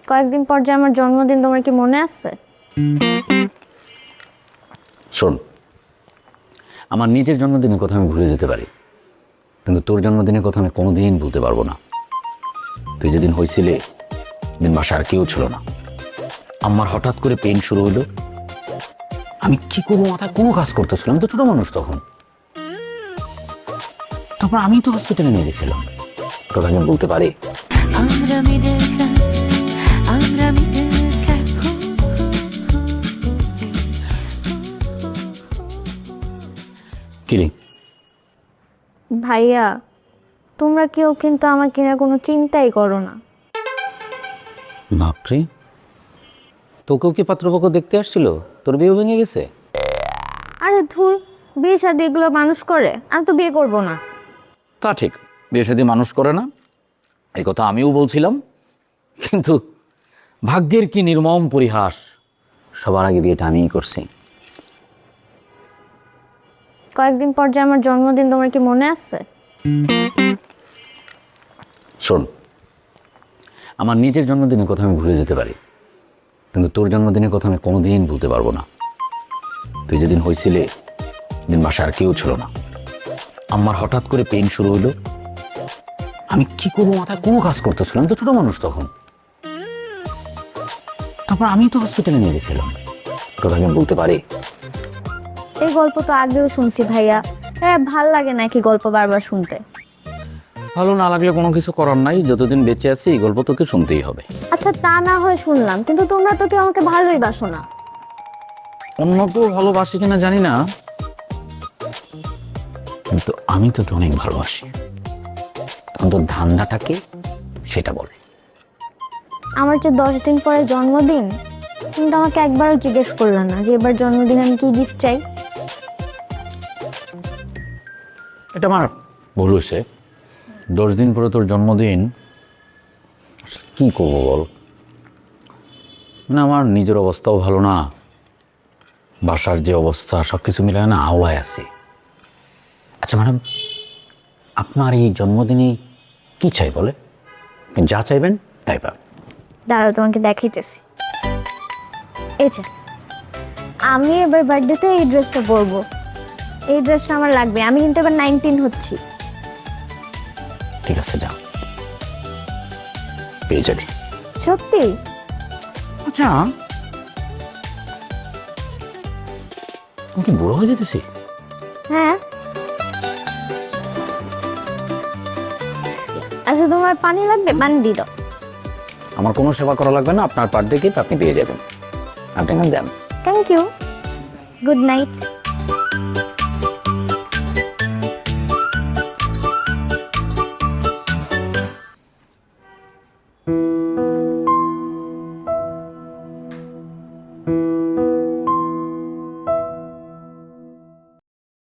কয়েকদিন পর যে আমার জন্মদিন, তোমার কি মনে আছে? শোন, আমার নিজের জন্মদিনের কথা আমি ভুলে যেতে পারি, কিন্তু তোর জন্মদিনের কথা আমি কোনোদিন ভুলতে পারবো না। তুই যেদিন হয়েছিলে, দিন বাসায় আর কেউ ছিল না। আমার হঠাৎ করে পেইন শুরু হলো। আমি কি করবো, মাথায় কোনো কাজ করতেছিলাম, আমি তো ছোট মানুষ তখন। তারপর আমি তো হসপিটালে নিয়ে গেছিলাম, কথা আমি বলতে পারি। কিরে ভাইয়া, তোমরা কেউ কিন্তু আমাকে নিয়ে কোনো চিন্তাই করো না। বাপরে, তোকেও কি পাত্রপক্ষ দেখতে আসছিল? তোর বিয়ে ভেঙে গেছে? আরে ধুর, বিয়ে শাদী এগুলো মানুষ করে, আমি তো বিয়ে করব না। তা ঠিক, বিয়ে শাদী মানুষ করে না, এই কথা আমিও বলছিলাম, কিন্তু ভাগ্যের কি নির্মম পরিহাস, সবার আগে বিয়েটা আমিই করছি। কয়েকদিন পর যে আমার জন্মদিন, তোমার কি মনে আছে? শোন, আমার নিজের জন্মদিনের কথা আমি ভুলে যেতে পারি, কিন্তু তোর জন্মদিনের কথা আমি কোনোদিন ভুলতে পারবো না। তুই যেদিন হয়েছিলে, দিন বাসায় আর কেউ ছিল না। আমার হঠাৎ করে পেইন শুরু হলো। আমি কি করবো, মাথায় কোনো কাজ করতেছিলাম, আমি তো ছোট মানুষ তখন। তারপর আমি তো হসপিটালে নিয়ে গেছিলাম, কথা আমি বলতে পারি। এই গল্প তো আগেও শুনছি ভাইয়া, ভাল লাগে নাকি গল্প বারবার শুনতে? ভালো না লাগলে কোনো কিছু করার নাই, যতদিন বেঁচে আছি এই গল্প তোকে শুনতেই হবে। আচ্ছা, তা না হয় শুনলাম, কিন্তু তোমরা তো কেউ আমাকে ভালোই বাসো না। অন্য কেউ ভালোবাসি কিনা জানি না, কিন্তু আমি তো অনেক ভালোবাসি। তখন তোর ধান্দাটাকে সেটা বলে। আমার যে 10 দিন পরে জন্মদিন, কিন্তু আমাকে একবারও জিজ্ঞেস করলো না যে এবার জন্মদিন আমি কি গিফট চাই। এটা আমার ভুল হয়েছে। 10 দিন পরে তোর জন্মদিন, আসলে কী করবো বল? মানে আমার নিজের অবস্থাও ভালো না, বাসার যে অবস্থা সব কিছু মিলায় না আওয়ায় আছে। আচ্ছা ম্যাডাম, আপনার এই জন্মদিনে কি চাই বলে? আপনি যা চাইবেন তাই পাবেন। দাঁড়াও, তোমাকে দেখাইতেছি। এই যে, আমি এবার বার্থডেতে এই ড্রেসটা পরবো। এই ড্রেসটা আমার লাগবে, আমি কিন্তু এবার 19 হচ্ছি। ঠিক আছে, যা, পেয়ে যাবি। সত্যি? আচ্ছা, আমি কি বুড়ো হয়ে যেতেছি? হ্যাঁ। আচ্ছা, তোমার পানি লাগবে? পানি দিয়ে দাও। আমার কোনো সেবা করা লাগবে না, আপনার বার্থডে গিফট আপনি পেয়ে যাবেন। আপনি এখানে যান। Thank you. Good night.